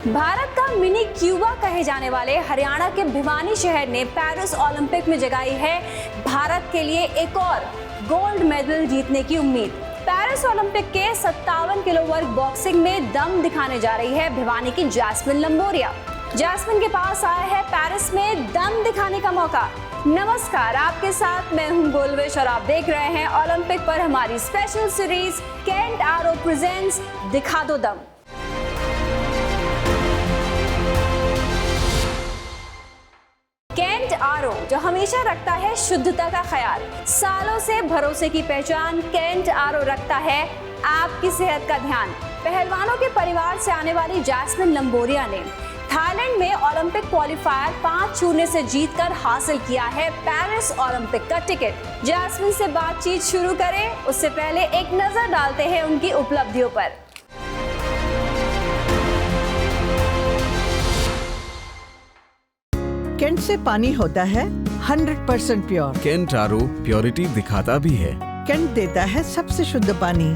भारत का mini Cuba कहे जाने वाले हरियाणा के भिवानी शहर ने पेरिस ओलंपिक में जगाई है भारत के लिए एक और गोल्ड मेडल जीतने की उम्मीद। पेरिस ओलंपिक के 57 किलो वर्ग बॉक्सिंग में दम दिखाने जा रही है भिवानी की जैस्मिन लंबोरिया। जैस्मिन के पास आया है पेरिस में दम दिखाने का मौका। नमस्कार, आपके साथ मैं हूं गोलवेश और आप देख रहे हैं ओलंपिक पर हमारी स्पेशल सीरीज केंट आरो प्रेजेंट्स दिखा दो दम। केंट आरो जो हमेशा रखता है शुद्धता का ख्याल, सालों से भरोसे की पहचान केंट आरो रखता है आपकी सेहत का ध्यान। पहलवानों के परिवार से आने वाली जैस्मिन लंबोरिया ने थाईलैंड में ओलंपिक क्वालिफायर 5-0 से जीतकर हासिल किया है पेरिस ओलंपिक का टिकट। जैस्मिन से बातचीत शुरू करें उससे पहले एक नजर डालते हैं उनकी उपलब्धियों पर। केंट से पानी होता है 100% प्योर। केंट आरो प्योरिटी दिखाता भी है। केंट देता है सबसे शुद्ध पानी।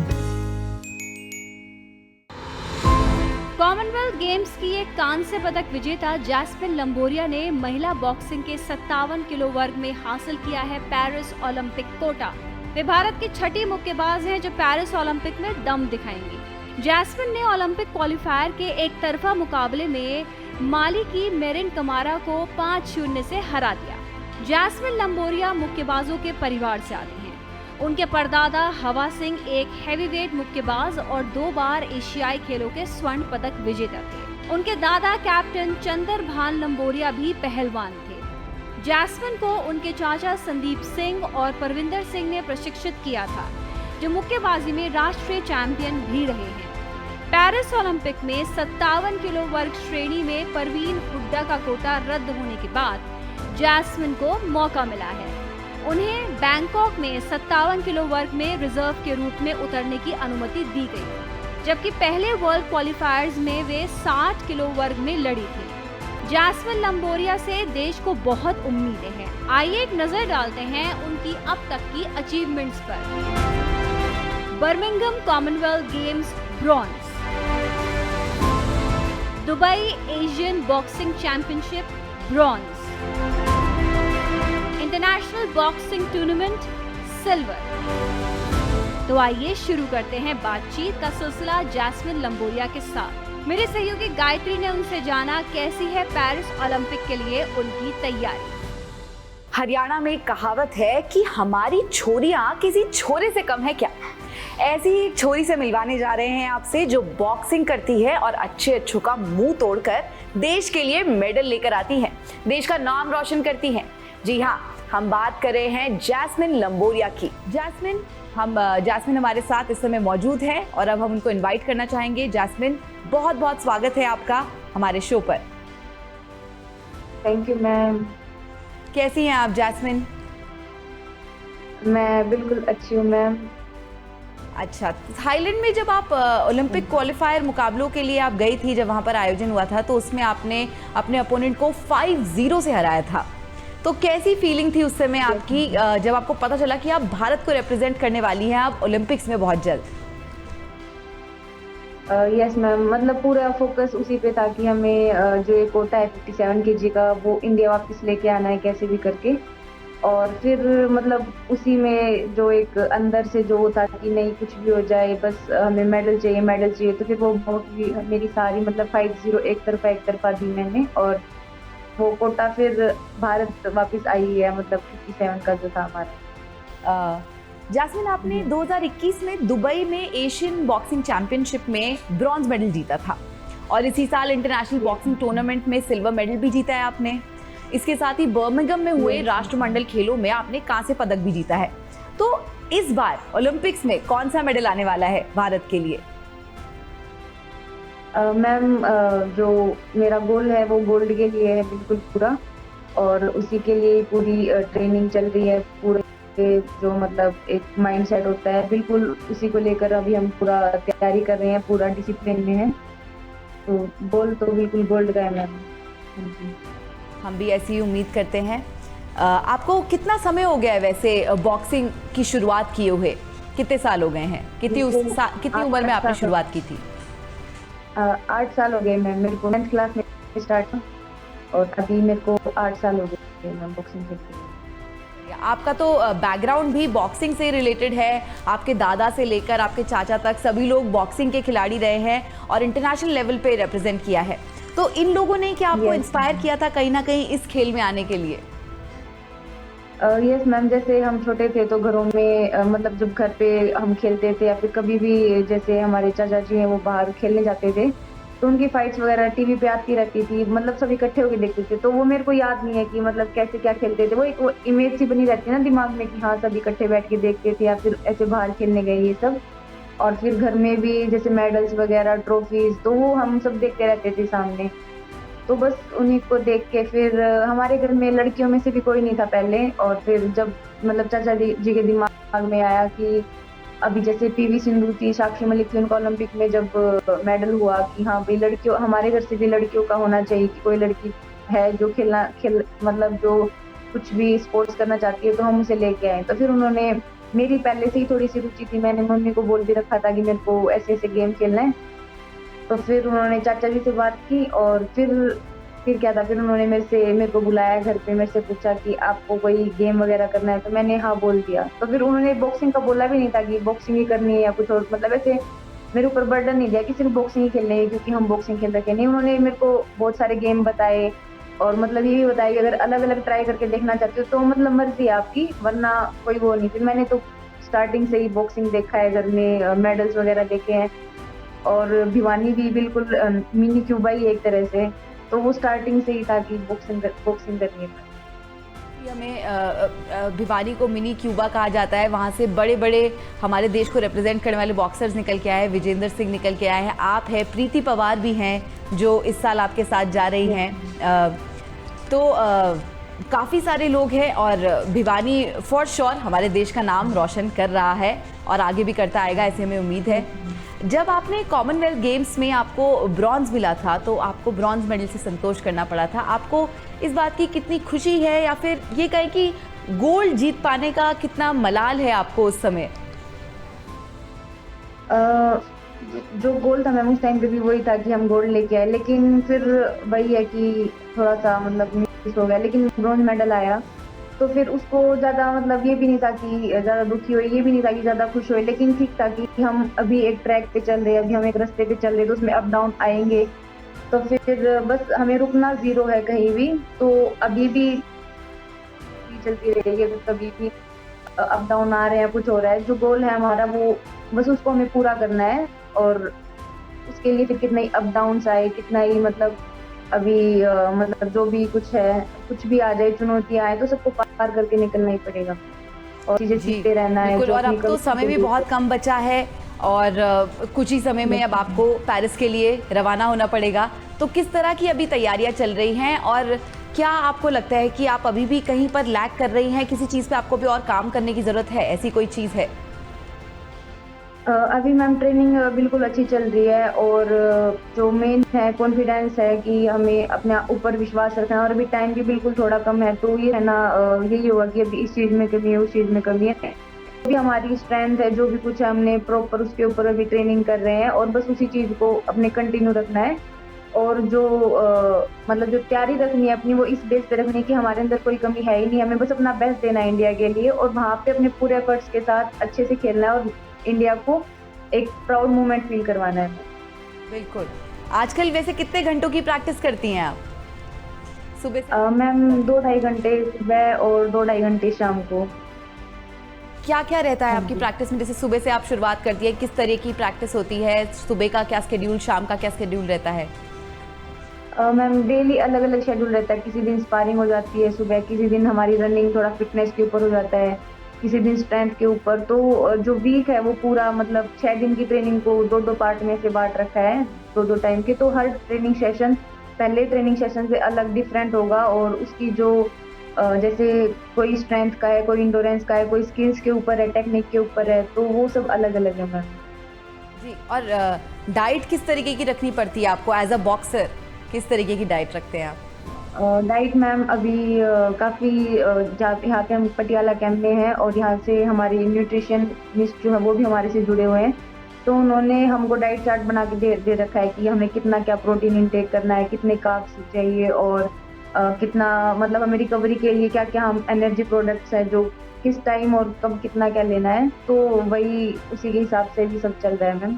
कॉमनवेल्थ गेम्स की एक कांस्य पदक विजेता जैस्मिन लंबोरिया ने महिला बॉक्सिंग के 57 किलो वर्ग में हासिल किया है पेरिस ओलंपिक कोटा। वे भारत की छठी मुक्केबाज हैं जो पेरिस ओलंपिक में दम दिखाएंगी। जैस्मिन ने ओलंपिक क्वालिफायर के एक तरफा मुकाबले में माली की मेरिन कमारा को 5-0 से हरा दिया। जैस्मिन लंबोरिया मुक्केबाजों के परिवार से आती हैं। उनके परदादा हवा सिंह एक हैवीवेट मुक्केबाज और 2 बार एशियाई खेलों के स्वर्ण पदक विजेता थे। उनके दादा कैप्टन चंदर भान लंबोरिया भी पहलवान थे। जैस्मिन को उनके चाचा संदीप सिंह और परविंदर सिंह ने प्रशिक्षित किया था, जो मुक्केबाजी में राष्ट्रीय चैंपियन भी रहे हैं। पेरिस ओलंपिक में 57 किलो वर्ग श्रेणी में परवीन हुड्डा का कोटा रद्द होने के बाद जैस्मिन को मौका मिला है। उन्हें बैंकॉक में 57 किलो वर्ग में रिजर्व के रूप में उतरने की अनुमति दी गई, जबकि पहले वर्ल्ड क्वालिफायर्स में वे 60 किलो वर्ग में लड़ी थी। जैस्मिन लंबोरिया से देश को बहुत उम्मीदें हैं। आइए एक नजर डालते हैं उनकी अब तक की अचीवमेंट्स पर। Birmingham Commonwealth games bronze, Dubai Asian boxing championship bronze, international boxing tournament silver. तो आइए शुरू करते हैं बातचीत का सिलसिला जैस्मिन लंबोरिया के साथ। मेरे सहयोगी गायत्री ने उनसे जाना कैसी है पेरिस ओलंपिक के लिए उनकी तैयारी। हरियाणा में कहावत है कि हमारी छोरियां किसी छोरे से कम है क्या। ऐसी एक छोरी से मिलवाने जा रहे हैं आपसे जो बॉक्सिंग करती है और अच्छों का मुंह तोड़कर देश के लिए मेडल लेकर आती है, देश का नाम रोशन करती है। जी हाँ, हम बात कर रहे हैं जैस्मिन लंबोरिया की। जैस्मिन हमारे साथ इस समय मौजूद है और अब हम उनको इनवाइट करना चाहेंगे। जैस्मिन, बहुत बहुत स्वागत है आपका हमारे शो पर। Thank you ma'am. कैसी हैं आप जैस्मिन? मैं बिल्कुल अच्छी हूँ मैम। अच्छा, थाईलैंड में जब आप ओलंपिक क्वालिफायर मुकाबलों के लिए आप गई थी, जब वहाँ पर आयोजन हुआ था, तो उसमें आपने अपने अपोनेंट को 5-0 से हराया था। तो कैसी फीलिंग थी उस समय आपकी जब आपको पता चला कि आप भारत को रिप्रेजेंट करने वाली हैं आप ओलंपिक्स में बहुत जल्द? यस मैम, मतलब पूरा फोकस उसी पे था कि हमें जो एक कोटा है 57 kg का, वो इंडिया वापस लेके आना है कैसे भी करके। और फिर मतलब उसी में जो एक अंदर से जो था कि नहीं कुछ भी हो जाए, बस हमें मेडल चाहिए। तो फिर वो बहुत मेरी सारी मतलब 5-0 एक तरफा दी मैंने, और वो कोटा फिर भारत वापस आई है, मतलब 57 का जो था हमारा। जैस्मिन, आपने 2021 में दुबई में एशियन बॉक्सिंग चैंपियनशिप में ब्रॉन्ज मेडल जीता था और इसी साल इंटरनेशनल बॉक्सिंग टूर्नामेंट में सिल्वर मेडल भी जीता है आपने। इसके साथ ही बर्मिंघम में हुए राष्ट्रमंडल खेलों में आपने कांस्य पदक भी जीता है। तो इस बार ओलंपिक्स में कौन सा मेडल आने वाला है भारत के लिए? मैम, जो मेरा गोल है वो गोल्ड के लिए है बिल्कुल पूरा, और उसी के लिए पूरी ट्रेनिंग चल रही है। पूरे जो मतलब एक माइंड सेट होता है, बिल्कुल उसी को लेकर अभी हम पूरा तैयारी कर रहे हैं, पूरा डिसिप्लिन में है। तो गोल तो बिल्कुल गोल्ड का है मैम। हम भी ऐसी ही उम्मीद करते हैं। आपको कितना समय हो गया है वैसे बॉक्सिंग की शुरुआत किए हुए? कितने साल हो गए हैं? कितनी उम्र में आपने शुरुआत की थी? 8 साल हो गए मैम, मेरे को 9th क्लास में स्टार्ट, और अभी मेरे को 8 साल हो गए मैम बॉक्सिंग खेलते हुए। आपका तो बैकग्राउंड भी बॉक्सिंग से रिलेटेड है, आपके दादा से लेकर आपके चाचा तक सभी लोग बॉक्सिंग के खिलाड़ी रहे हैं और इंटरनेशनल लेवल पे रिप्रेजेंट किया है। तो इन लोगों ने क्या आपको Yes, इंस्पायर किया था कहीं ना कहीं इस खेल में आने के लिए? यस मैम, जैसे हम छोटे थे तो घरों में मतलब जब घर पे हम खेलते थे या फिर कभी भी जैसे हमारे चाचा जी हैं वो बाहर खेलने जाते थे, तो उनकी फाइट्स वगैरह टीवी पे आती रहती थी, मतलब सब इकट्ठे होकर देखते थे। तो वो मेरे को याद नहीं है कि मतलब कैसे क्या खेलते थे, वो एक वो इमेज सी बनी रहती है ना दिमाग में कि हाँ सब इकट्ठे बैठ के देखते थे या फिर ऐसे बाहर खेलने गए ये सब। और फिर घर में भी जैसे मेडल्स वगैरह ट्रॉफीज, तो वो हम सब देखते रहते थे सामने। तो बस उन्हीं को देख के फिर हमारे घर में लड़कियों में से भी कोई नहीं था पहले, और फिर जब मतलब चाचा जी के दिमाग में आया कि अभी जैसे पीवी सिंधु थी, साक्षी मलिक थी, उनका ओलंपिक में जब मेडल हुआ कि हाँ भाई लड़कियों, हमारे घर से भी लड़कियों का होना चाहिए कि कोई लड़की है जो मतलब जो कुछ भी स्पोर्ट्स करना चाहती है तो हम उसे लेके आए। तो फिर उन्होंने, मेरी पहले से ही थोड़ी सी रुचि थी, मैंने मम्मी को बोल भी रखा था कि मेरे को ऐसे ऐसे गेम खेलना है। तो फिर उन्होंने चाचा जी से बात की और फिर क्या था, फिर उन्होंने मेरे को बुलाया घर पे, मेरे से पूछा कि आपको कोई गेम वगैरह करना है, तो मैंने हाँ बोल दिया। तो फिर उन्होंने बॉक्सिंग का बोला भी नहीं था कि बॉक्सिंग ही करनी है या कुछ और, मतलब ऐसे मेरे ऊपर बर्डन नहीं दिया कि सिर्फ बॉक्सिंग ही खेलनी है क्योंकि हम बॉक्सिंग खेल रखे नहीं। उन्होंने मेरे को बहुत सारे गेम बताए और मतलब ये भी बताया कि अगर अलग अलग ट्राई करके देखना चाहते हो तो मतलब मर्जी है आपकी, वरना कोई वो नहीं। फिर मैंने तो स्टार्टिंग से ही बॉक्सिंग देखा है, घर में मेडल्स वगैरह देखे हैं, और भिवानी भी बिल्कुल मिनी क्यूबा ही एक तरह से, तो वो स्टार्टिंग से ही था कि बॉक्सिंग करनी है। हमें भिवानी को मिनी क्यूबा कहा जाता है, वहाँ से बड़े बड़े हमारे देश को रिप्रेजेंट करने वाले बॉक्सर्स निकल के आए हैं। विजेंद्र सिंह निकल के आए हैं, आप है, प्रीति पवार भी हैं जो इस साल आपके साथ जा रही हैं। तो काफ़ी सारे लोग हैं और भिवानी फॉर श्योर हमारे देश का नाम रोशन कर रहा है और आगे भी करता आएगा, ऐसे हमें उम्मीद है। जब आपने कॉमनवेल्थ गेम्स में आपको ब्रॉन्ज मिला था तो आपको ब्रॉन्ज मेडल से संतोष करना पड़ा था, आपको इस बात की कितनी खुशी है या फिर ये कहें कि गोल्ड जीत पाने का कितना मलाल है आपको उस समय? जो गोल था मैम उस टाइम पे भी वही था कि हम गोल्ड लेके आए, लेकिन फिर वही है कि थोड़ा सा मतलब मिस हो गया, लेकिन ब्रॉन्ज मेडल आया तो फिर उसको ज़्यादा मतलब ये भी नहीं था कि ज़्यादा दुखी हुए, ये भी नहीं था कि ज़्यादा खुश हुए, लेकिन ठीक था कि हम अभी एक ट्रैक पे चल रहे हैं, अभी हम एक रास्ते पे चल रहे हैं तो उसमें अप डाउन आएंगे, तो फिर बस हमें रुकना ज़ीरो है कहीं भी। तो अभी भी चलती रहेगी, तो कभी भी अप डाउन आ रहे हैं, कुछ हो रहा है, जो गोल है हमारा वो बस उसको हमें पूरा करना है। और उसके लिए फिर कितना ही अप डाउन आए, कितना ही मतलब अभी मतलब जो भी कुछ है, कुछ भी आ जाए, चुनौतियां आए, तो सबको पार करके निकलना ही पड़ेगा और चीजें सीखते रहना है। और अब तो समय भी बहुत कम बचा है और कुछ ही समय में अब आपको पेरिस के लिए रवाना होना पड़ेगा। तो किस तरह की अभी तैयारियां चल रही हैं और क्या आपको लगता है कि आप अभी भी कहीं पर लैग कर रही हैं, किसी चीज़ पे आपको भी और काम करने की ज़रूरत है, ऐसी कोई चीज़ है? अभी मैम ट्रेनिंग बिल्कुल अच्छी चल रही है और जो मेन है कॉन्फिडेंस है कि हमें अपने ऊपर विश्वास रखना है, और अभी टाइम भी बिल्कुल थोड़ा कम है, तो ये है ना यही होगा कि अभी इस चीज़ में कमी है, उस चीज़ में कमी है। अभी हमारी स्ट्रेंथ है, जो भी कुछ है हमने प्रॉपर उसके ऊपर अभी ट्रेनिंग कर रहे हैं और बस उसी चीज़ को अपने कंटिन्यू रखना है। और जो मतलब जो तैयारी रखनी है अपनी, वो इस बेस पे रखनी है कि हमारे अंदर कोई कमी है ही नहीं, हमें बस अपना बेस्ट देना है इंडिया के लिए और वहाँ पे अपने पूरे एफर्ट्स के साथ अच्छे से खेलना है और इंडिया को एक प्राउड मोमेंट फील करवाना है। बिल्कुल। आजकल वैसे कितने घंटों की प्रैक्टिस करती हैं आप सुबह से? मैम 2-2.5 घंटे सुबह और 2-2.5 घंटे शाम को। क्या क्या रहता है आपकी प्रैक्टिस में? जैसे सुबह से आप शुरुआत करती है, किस तरह की प्रैक्टिस होती है? सुबह का क्या शेड्यूल, शाम का क्या शेड्यूल रहता है? मैम डेली अलग अलग शेड्यूल रहता है, किसी दिन स्पारिंग हो जाती है सुबह, किसी दिन हमारी रनिंग थोड़ा फिटनेस के ऊपर हो जाता है, किसी दिन स्ट्रेंथ के ऊपर। तो जो वीक है वो पूरा मतलब 6 दिन की ट्रेनिंग को 2-2 पार्ट में से बांट रखा है, 2-2 टाइम के। तो हर ट्रेनिंग सेशन पहले ट्रेनिंग सेशन से अलग डिफरेंट होगा और उसकी जो जैसे कोई स्ट्रेंथ का है, कोई इंडोरेंस का है, कोई स्किल्स के ऊपर है, टेक्निक के ऊपर है, तो वो सब अलग अलग है मैम जी। और डाइट किस तरीके की रखनी पड़ती है आपको एज अ बॉक्सर? किस तरीके की डाइट रखते हैं आप? डाइट मैम अभी काफ़ी यहाँ पे हम पटियाला कैंप में हैं और यहाँ से हमारी न्यूट्रिशनिस्ट जो है वो भी हमारे से जुड़े हुए हैं, तो उन्होंने हमको डाइट चार्ट बना के दे रखा है कि हमें कितना क्या प्रोटीन इंटेक करना है, कितने कार्ब्स चाहिए और कितना मतलब हमें रिकवरी के लिए क्या क्या हम एनर्जी प्रोडक्ट्स है जो किस टाइम और कब कितना क्या लेना है। तो वही उसी के हिसाब से भी सब चल रहा है मैम।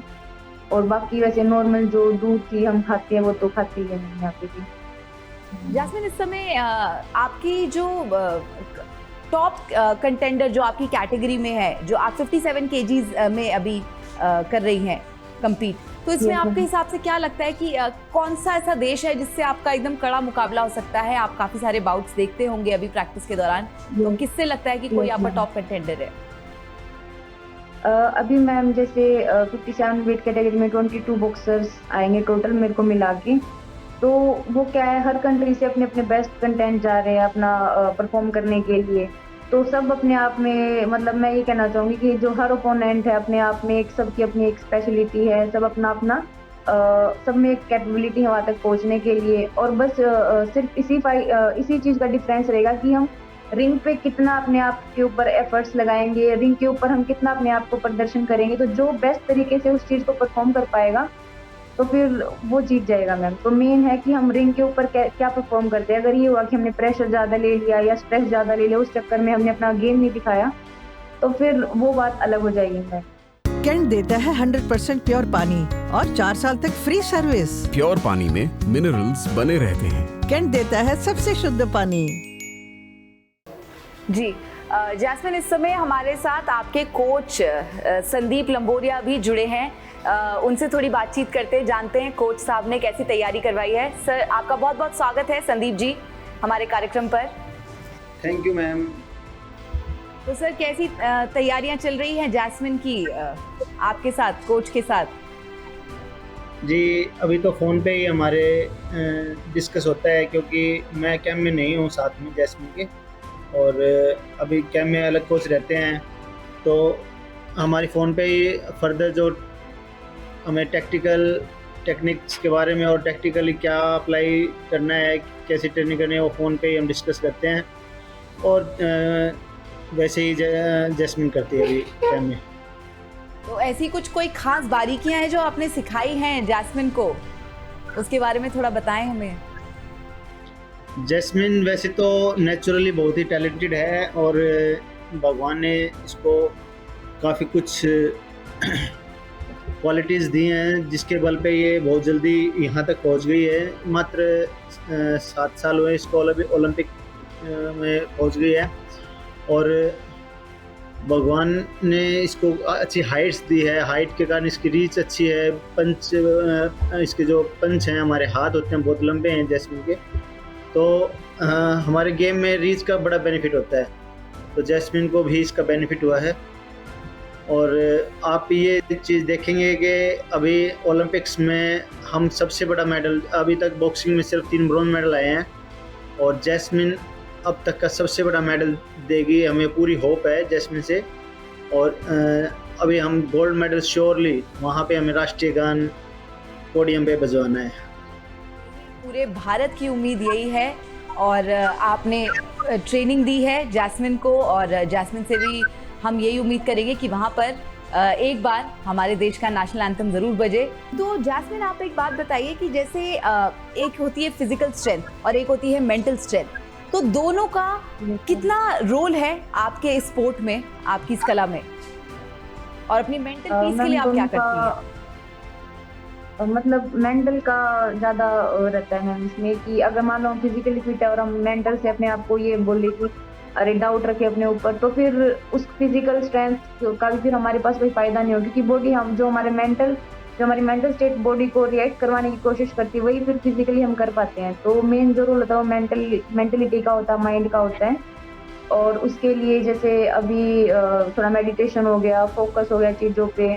और बाकी वैसे नॉर्मल जो दूध की हम खाते हैं वो तो खाते ही है मैम यहाँ पे भी। जैस्मिन, इस समय आपकी जो टॉप कंटेंडर जो आपकी कैटेगरी में है, जो आप 57 केजीज में अभी कर रही हैं compete, तो इसमें Yes, आपके ma'am. हिसाब से क्या लगता है कि कौन सा ऐसा देश है जिससे आपका एकदम कड़ा मुकाबला हो सकता है? आप काफी सारे बाउट्स देखते होंगे अभी प्रैक्टिस के दौरान, तो Yes. किससे लगता है कि कोई Yes, आपका ma'am. टॉप कंटेंडर है? अभी मैम जैसे 57 वेट कैटेगरी में 22 बॉक्सर्स आएंगे टोटल मेरे को मिला के। तो वो क्या है, हर कंट्री से अपने अपने बेस्ट कंटेंट जा रहे हैं अपना परफॉर्म करने के लिए। तो सब अपने आप में मतलब मैं ये कहना चाहूँगी कि जो हर ओपोनेंट है अपने आप में एक सबकी अपनी एक स्पेशलिटी है, सब अपना अपना सब में एक कैपेबिलिटी है वहाँ तक पहुँचने के लिए। और बस सिर्फ इसी चीज़ का डिफरेंस रहेगा कि हम रिंग पे कितना अपने आप के ऊपर एफर्ट्स लगाएंगे, रिंग के ऊपर हम कितना अपने आप को प्रदर्शन करेंगे। तो जो बेस्ट तरीके से उस चीज़ को परफॉर्म कर पाएगा तो फिर वो जीत जाएगा मैम। तो मेन है कि हम रिंग के ऊपर क्या परफॉर्म करते हैं। अगर ये हुआ कि हमने प्रेशर ज़्यादा ले लिया या स्ट्रेस ज़्यादा ले लिया, उस चक्कर में हमने अपना गेम नहीं दिखाया, तो फिर वो बात अलग हो जाएगी मैम। कैंट देता है 100% प्योर पानी और 4 साल तक फ्री सर्विस। प्योर पानी में मिनरल्स बने रहते हैं। कैंट देता है सबसे शुद्ध पानी। जी जैस्मिन, इस समय हमारे साथ आपके कोच संदीप लंबोरिया भी जुड़े हैं। उनसे थोड़ी बातचीत करते हैं, जानते हैं कोच साहब ने कैसी तैयारी करवाई है। सर, आपका बहुत बहुत स्वागत है संदीप जी हमारे कार्यक्रम पर। Thank you ma'am. तो सर, कैसी तैयारियां चल रही हैं जैस्मिन की आपके साथ, कोच के साथ? जी अभी तो फ़ोन पे ही हमारे डिस्कस होता है, क्योंकि मैं कैंप में नहीं हूँ साथ में जैस्मिन के, और अभी कैंप में अलग कोच रहते हैं। तो हमारी फ़ोन पे ही फर्दर जो हमें टेक्निक्स के बारे में और टेक्निकली क्या अप्लाई करना है, कैसी ट्रेनिंग करनी है, वो फ़ोन पे ही हम डिस्कस करते हैं। और वैसे ही जैस्मिन करती है अभी कैंप में। तो ऐसी कोई खास बारीकियां हैं जो आपने सिखाई हैं जैस्मिन को, उसके बारे में थोड़ा बताएं हमें। जैस्मिन वैसे तो नेचुरली बहुत ही टैलेंटेड है, और भगवान ने इसको काफ़ी कुछ क्वालिटीज़ दी हैं जिसके बल पे ये बहुत जल्दी यहाँ तक पहुँच गई है। मात्र 7 साल हुए इसको ओलंपिक में पहुँच गई है, और भगवान ने इसको अच्छी हाइट्स दी है। हाइट के कारण इसकी रीच अच्छी है। इसके जो पंच हैं, हमारे हाथ होते हैं बहुत लंबे हैं जैस्मिन के, तो हमारे गेम में रीच का बड़ा बेनिफिट होता है। तो जैस्मिन को भी इसका बेनिफिट हुआ है। और आप ये चीज़ देखेंगे कि अभी ओलंपिक्स में हम सबसे बड़ा मेडल, अभी तक बॉक्सिंग में सिर्फ 3 ब्रॉन्ज मेडल आए हैं, और जैस्मिन अब तक का सबसे बड़ा मेडल देगी। हमें पूरी होप है जैस्मिन से। और अभी हम गोल्ड मेडल श्योरली, वहाँ पे हमें राष्ट्रीय गान पोडियम पे बजवाना है। पूरे भारत की उम्मीद यही है, और आपने ट्रेनिंग दी है जैस्मिन को, और जैस्मिन से भी हम यही उम्मीद करेंगे कि वहाँ पर एक बार हमारे देश का नेशनल एंथम ज़रूर बजे। तो जैस्मिन, आप एक बात बताइए कि जैसे एक होती है फिजिकल स्ट्रेंथ और एक होती है मेंटल स्ट्रेंथ, तो दोनों का कितना रोल है आपके स्पोर्ट में, आपकी इस कला में, और अपनी मेंटल पीस के लिए आप क्या करती हैं? मतलब मेंटल का ज़्यादा रहता है मैम इसमें, कि अगर मान लो हम फिजिकली फिट है और हम मेंटल से अपने आप को ये बोले कि अरे डाउट रखे अपने ऊपर, तो फिर उस फिजिकल स्ट्रेंथ का भी फिर हमारे पास कोई फायदा नहीं हो, क्योंकि बॉडी हम जो हमारी मेंटल स्टेट बॉडी को रिएक्ट करवाने की कोशिश करती है, वही फिर फिजिकली हम कर पाते हैं। तो मेन जो रोल होता है वो मेंटलिटी का होता है, माइंड का होता है। और उसके लिए जैसे अभी थोड़ा मेडिटेशन हो गया, फोकस हो गया चीज़ों पे,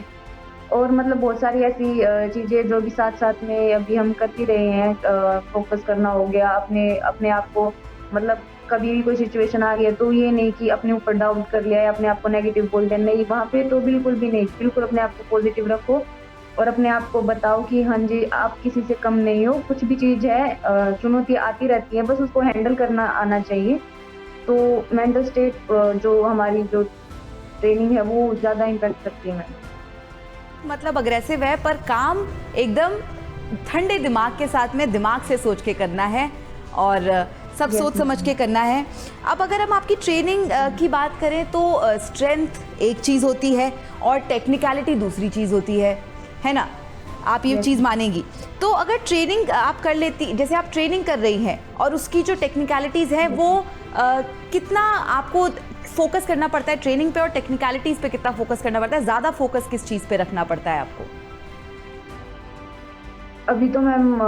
और मतलब बहुत सारी ऐसी चीज़ें जो भी साथ साथ में अभी हम करती रहे हैं। फोकस करना हो गया, अपने आप को, मतलब कभी भी कोई सिचुएशन आ गया तो ये नहीं कि अपने ऊपर डाउट कर लिया या अपने आप को नेगेटिव बोल दिया, नहीं, वहाँ पे तो बिल्कुल भी नहीं। बिल्कुल अपने आप को पॉजिटिव रखो और अपने आप को बताओ कि हाँ जी, आप किसी से कम नहीं हो। कुछ भी चीज़ है, चुनौती आती रहती है, बस उसको हैंडल करना आना चाहिए। तो मेंटल स्टेट जो हमारी जो ट्रेनिंग है वो ज़्यादा इम्पैक्ट करती है मैम। मतलब अग्रेसिव है, पर काम एकदम ठंडे दिमाग के साथ में दिमाग से सोच के करना है और सब सोच समझ के करना है। अब अगर हम आपकी ट्रेनिंग की बात करें तो स्ट्रेंथ एक चीज़ होती है और टेक्निकलिटी दूसरी चीज़ होती है ना? आप ये चीज़ मानेंगी। तो अगर ट्रेनिंग आप कर लेती, जैसे आप ट्रेनिंग कर रही हैं और उसकी जो टेक्निकलिटीज़ है वो कितना आपको फोकस करना पड़ता है ट्रेनिंग पे और टेक्निकलिटीज़ पे कितना फोकस करना पड़ता है? ज़्यादा फोकस किस चीज़ पे रखना पड़ता है आपको? अभी तो मैम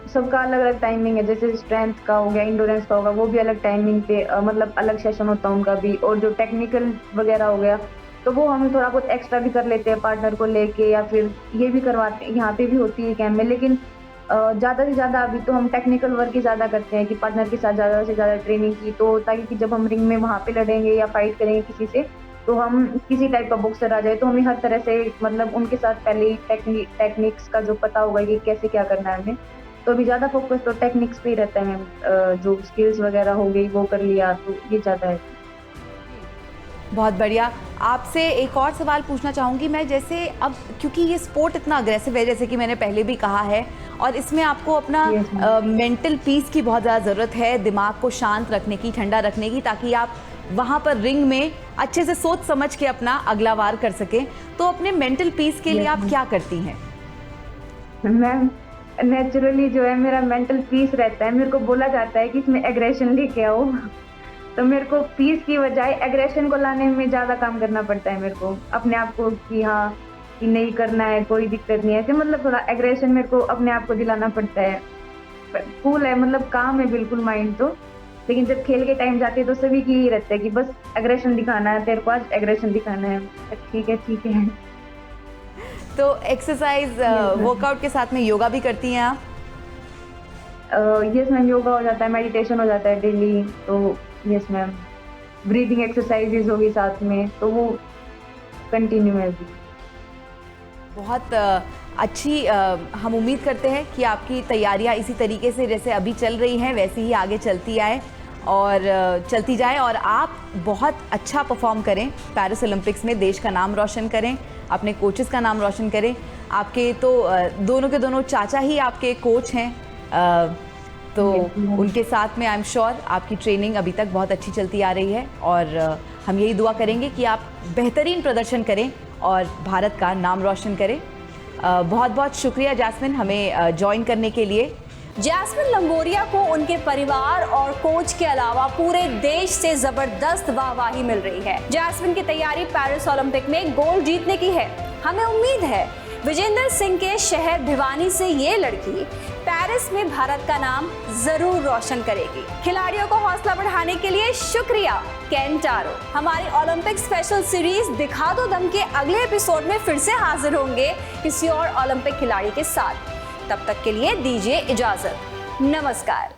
सबका अलग अलग टाइमिंग है, जैसे स्ट्रेंथ का हो गया, इंडोरेंस का होगा, वो भी अलग टाइमिंग पे मतलब अलग सेशन होता है उनका भी। और जो टेक्निकल वगैरह हो गया तो वो हम थोड़ा बहुत एक्स्ट्रा भी कर लेते हैं पार्टनर को लेके, या फिर ये भी करवाते हैं, यहाँ पे भी होती है कैंप में। लेकिन ज़्यादा से ज़्यादा अभी तो हम टेक्निकल वर्क ही ज़्यादा करते हैं कि पार्टनर के साथ ज़्यादा से ज़्यादा ट्रेनिंग की, तो ताकि कि जब हम रिंग में वहाँ पे लड़ेंगे या फाइट करेंगे किसी से, तो हम किसी टाइप का बॉक्सर आ जाए तो हमें हर तरह से मतलब उनके साथ पहले ही टेक्निक्स का जो पता होगा कि कैसे क्या करना है हमें। तो अभी ज़्यादा फोकस तो टेक्निक्स पे ही रहता है मैम। जो स्किल्स वगैरह हो गई वो कर लिया, तो ये ज़्यादा है। बहुत बढ़िया। आपसे एक और सवाल पूछना चाहूँगी मैं, जैसे अब क्योंकि ये स्पोर्ट इतना अग्रेसिव है, जैसे कि मैंने पहले भी कहा है, और इसमें आपको अपना मेंटल पीस की बहुत ज़्यादा ज़रूरत है, दिमाग को शांत रखने की, ठंडा रखने की, ताकि आप वहाँ पर रिंग में अच्छे से सोच समझ के अपना अगला वार कर सकें। तो अपने मेंटल पीस के लिए आप क्या करती हैं? मैम नेचुरली जो है मेरा मेंटल पीस रहता है। मेरे को बोला जाता है कि इसमें एग्रेशन लेके आओ, तो मेरे को पीस की बजाय एग्रेशन को लाने में ज़्यादा काम करना पड़ता है मेरे को अपने आप को, कि हाँ कि नहीं करना है, कोई दिक्कत नहीं है ऐसे, मतलब थोड़ा एग्रेशन मेरे को अपने आप को दिलाना पड़ता है। कूल है, मतलब काम है बिल्कुल माइंड तो, लेकिन जब खेल के टाइम जाते हैं तो सभी की यही रहता है कि बस एग्रेशन दिखाना है, तेरे को आज एग्रेशन दिखाना है। ठीक है। तो एक्सरसाइज वर्कआउट के साथ में योगा भी करती हैं आप? यस मैम, योगा हो जाता है, मेडिटेशन हो जाता है डेली। तो यस मैम, ब्रीदिंग एक्सरसाइजेज होगी साथ में, तो वो कंटिन्यू है अभी। बहुत अच्छी हम उम्मीद करते हैं कि आपकी तैयारियां इसी तरीके से जैसे अभी चल रही हैं वैसे ही आगे चलती आए और चलती जाए, और आप बहुत अच्छा परफॉर्म करें पेरिस ओलंपिक्स में, देश का नाम रोशन करें, अपने कोचेस का नाम रोशन करें। आपके तो दोनों के दोनों चाचा ही आपके कोच हैं, तो उनके साथ में आई एम श्योर आपकी ट्रेनिंग अभी तक बहुत अच्छी चलती आ रही है, और हम यही दुआ करेंगे कि आप बेहतरीन प्रदर्शन करें और भारत का नाम रोशन करें। बहुत बहुत शुक्रिया जैस्मिन हमें ज्वाइन करने के लिए। जैस्मिन लंबोरिया को उनके परिवार और कोच के अलावा पूरे देश से जबरदस्त वाहवाही मिल रही है। जैस्मिन की तैयारी पेरिस ओलंपिक में गोल्ड जीतने की है। हमें उम्मीद है विजेंद्र सिंह के शहर भिवानी से ये लड़की पेरिस में भारत का नाम जरूर रोशन करेगी। खिलाड़ियों को हौसला बढ़ाने के लिए शुक्रिया केंटारो। हमारी ओलंपिक स्पेशल सीरीज दिखा दो दम के अगले एपिसोड में फिर से हाजिर होंगे किसी और ओलंपिक खिलाड़ी के साथ। तब तक के लिए दीजिए इजाजत, नमस्कार।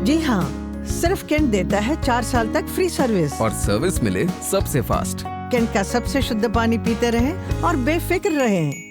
जी हाँ, सिर्फ केंट देता है 4 साल तक फ्री सर्विस, और सर्विस मिले सबसे फास्ट। केंट का सबसे शुद्ध पानी पीते रहें और बेफिक्र रहें।